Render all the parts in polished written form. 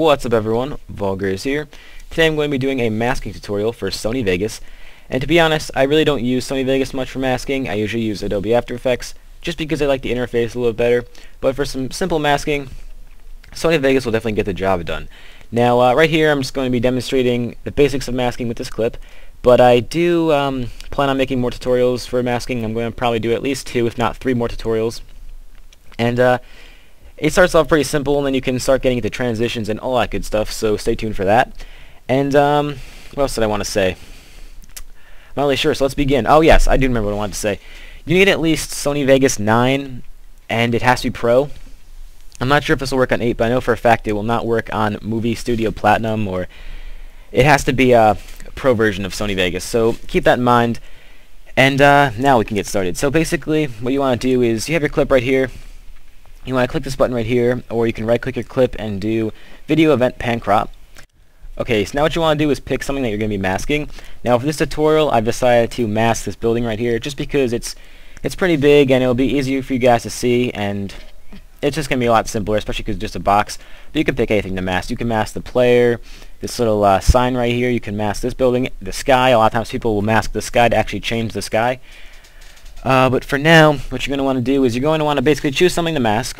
What's up everyone, Vulgar here. Today I'm going to be doing a masking tutorial for Sony Vegas. And to be honest, I really don't use Sony Vegas much for masking. I usually use Adobe After Effects just because I like the interface a little better. But for some simple masking, Sony Vegas will definitely get the job done. Now right here I'm just going to be demonstrating the basics of masking with this clip. But I do plan on making more tutorials for masking. I'm going to probably do at least 2 if not 3 more tutorials. And it starts off pretty simple, and then you can start getting into transitions and all that good stuff, so stay tuned for that. And what else did I want to say? I'm not really sure, so let's begin. Oh yes, I do remember what I wanted to say. You need at least Sony Vegas 9, and it has to be Pro. I'm not sure if this will work on 8, but I know for a fact it will not work on Movie Studio Platinum, or it has to be a Pro version of Sony Vegas, so keep that in mind. And now we can get started. So basically, what you want to do is, you have your clip right here. You want to click this button right here, or you can right-click your clip and do Video Event Pan Crop. Okay, so now what you want to do is pick something that you're going to be masking. Now for this tutorial, I've decided to mask this building right here, just because it's pretty big and it'll be easier for you guys to see, and it's just going to be a lot simpler, especially because it's just a box. But you can pick anything to mask. You can mask the player, this little sign right here. You can mask this building, the sky. A lot of times people will mask the sky to actually change the sky. But for now, what you're going to want to do is you're going to want to basically choose something to mask,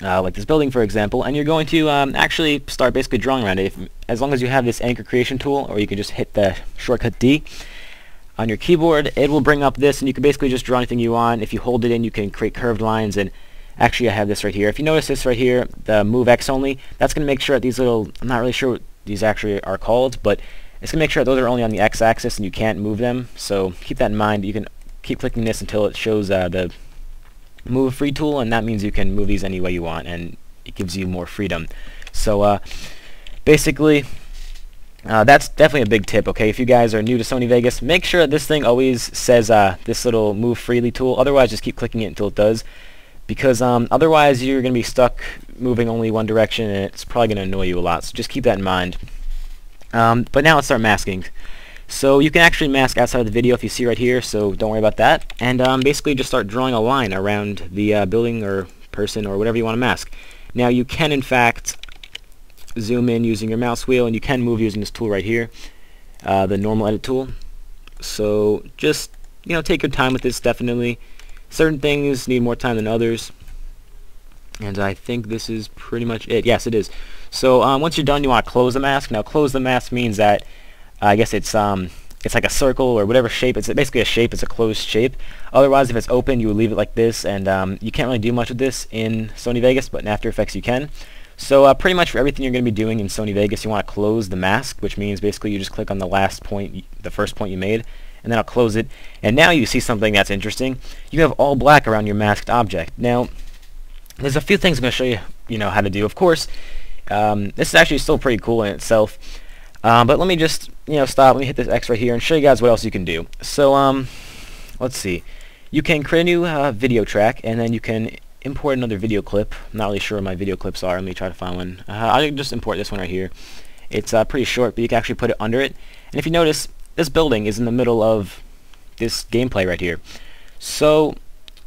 like this building for example, and you're going to actually start basically drawing around it. As long as you have this anchor creation tool, or you can just hit the shortcut D on your keyboard, it will bring up this, and you can basically just draw anything you want. If you hold it in, you can create curved lines, and actually I have this right here. If you notice this right here, the Move X Only, that's going to make sure that these little, I'm not really sure what these actually are called, but it's going to make sure that those are only on the X-axis and you can't move them, so keep that in mind. You can keep clicking this until it shows the move free tool, and that means you can move these any way you want, and it gives you more freedom. So basically that's definitely a big tip. Okay, if you guys are new to Sony Vegas, make sure that this thing always says this little move freely tool. Otherwise just keep clicking it until it does, because otherwise you're going to be stuck moving only one direction, and it's probably going to annoy you a lot, so just keep that in mind. But now let's start masking. So you can actually mask outside of the video if you see right here, so don't worry about that. And basically just start drawing a line around the building or person or whatever you want to mask. Now you can in fact zoom in using your mouse wheel, and you can move using this tool right here, the normal edit tool. So just, you know, take your time with this. Definitely certain things need more time than others, and I think this is pretty much it. Yes, it is. So once you're done, you want to close the mask. Now close the mask means that I guess it's like a circle or whatever shape. It's basically a shape. It's a closed shape. Otherwise, if it's open, you would leave it like this, and you can't really do much with this in Sony Vegas, but in After Effects you can. So pretty much for everything you're going to be doing in Sony Vegas, you want to close the mask, which means basically you just click on the last point, the first point you made, and then I'll close it. And now you see something that's interesting. You have all black around your masked object. Now, there's a few things I'm going to show you, how to do. Of course, this is actually still pretty cool in itself. But let me just, stop. Let me hit this X right here and show you guys what else you can do. So, let's see. You can create a new video track, and then you can import another video clip. I'm not really sure where my video clips are. Let me try to find one. I'll just import this one right here. It's pretty short, but you can actually put it under it. And if you notice, this building is in the middle of this gameplay right here. So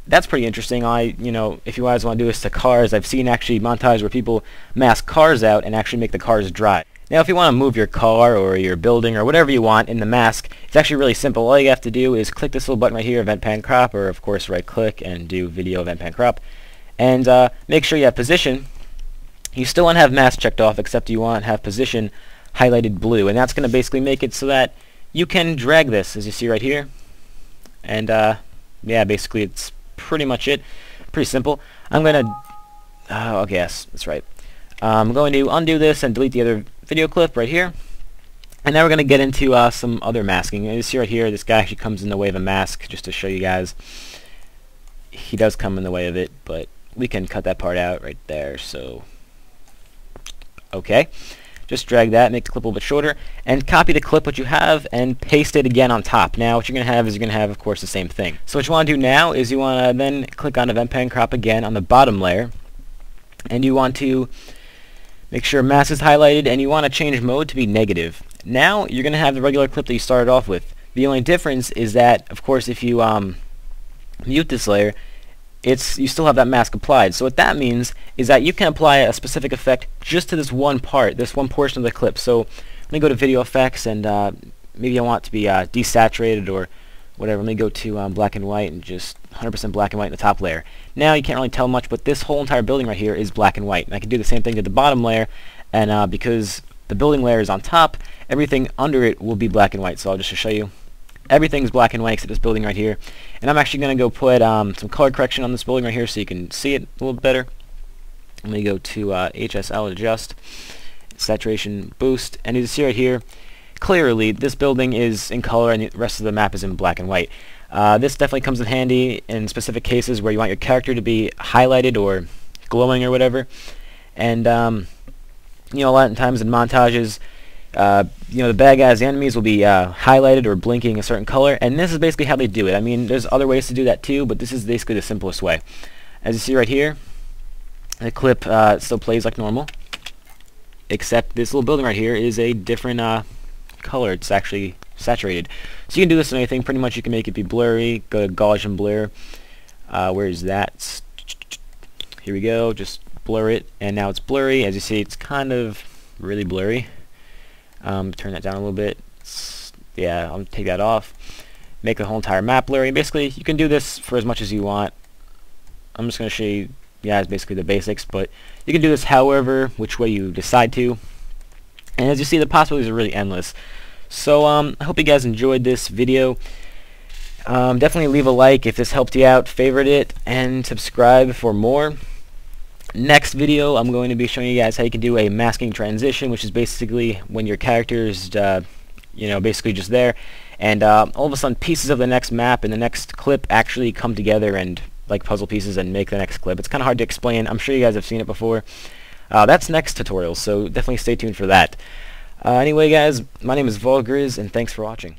that's pretty interesting. If you guys want to do this to cars, I've seen actually montages where people mask cars out and actually make the cars drive. Now if you want to move your car or your building or whatever you want in the mask, it's actually really simple. All you have to do is click this little button right here, Event Pan Crop, or of course right click and do Video Event Pan Crop, and make sure you have position. You still want to have mask checked off, except you want to have position highlighted blue, and that's going to basically make it so that you can drag this, as you see right here. And yeah, basically it's pretty much it. Pretty simple. I'm going to okay, yes, that's right. I'm going to undo this and delete the other video clip right here. And now we're going to get into some other masking. You see right here, this guy actually comes in the way of a mask, just to show you guys. He does come in the way of it, but we can cut that part out right there. So, okay. Just drag that, make the clip a little bit shorter, and copy the clip what you have and paste it again on top. Now what you're going to have is of course the same thing. So what you want to do now is you want to then click on Event Pan Crop again on the bottom layer, and you want to make sure mask is highlighted, and you want to change mode to be negative. Now you're going to have the regular clip that you started off with. The only difference is that, of course, if you mute this layer, you still have that mask applied. So what that means is that you can apply a specific effect just to this one part, this one portion of the clip. So let me go to video effects, and maybe I want it to be desaturated or whatever. Let me go to black and white and just 100% black and white in the top layer. Now you can't really tell much, but this whole entire building right here is black and white. And I can do the same thing to the bottom layer, and because the building layer is on top, everything under it will be black and white. So I'll just show you. Everything's black and white except this building right here. And I'm actually going to go put some color correction on this building right here so you can see it a little bit better. Let me go to HSL adjust, saturation boost, and you see right here, clearly this building is in color and the rest of the map is in black and white. This definitely comes in handy in specific cases where you want your character to be highlighted or glowing or whatever. And you know, a lot of times in montages, you know, the bad guys, the enemies will be highlighted or blinking a certain color, and this is basically how they do it. I mean, there's other ways to do that too, but this is basically the simplest way. As you see right here, the clip still plays like normal, except this little building right here is a different color. It's actually saturated. So you can do this in anything. Pretty much you can make it be blurry. Go to Gaussian blur. Where is that? Here we go. Just blur it, and now it's blurry. As you see, it's kind of really blurry. Turn that down a little bit. Yeah, I'll take that off. Make the whole entire map blurry. Basically, you can do this for as much as you want. I'm just going to show you guys basically the basics, but you can do this however, which way you decide to. And as you see, the possibilities are really endless. So I hope you guys enjoyed this video. Definitely leave a like if this helped you out, favorite it, and subscribe for more. Next video, I'm going to be showing you guys how you can do a masking transition, which is basically when your character is, you know, basically just there, and all of a sudden pieces of the next map and the next clip actually come together and like puzzle pieces and make the next clip. It's kind of hard to explain. I'm sure you guys have seen it before. That's next tutorial, so definitely stay tuned for that. Anyway, guys, my name is Vulgriz, and thanks for watching.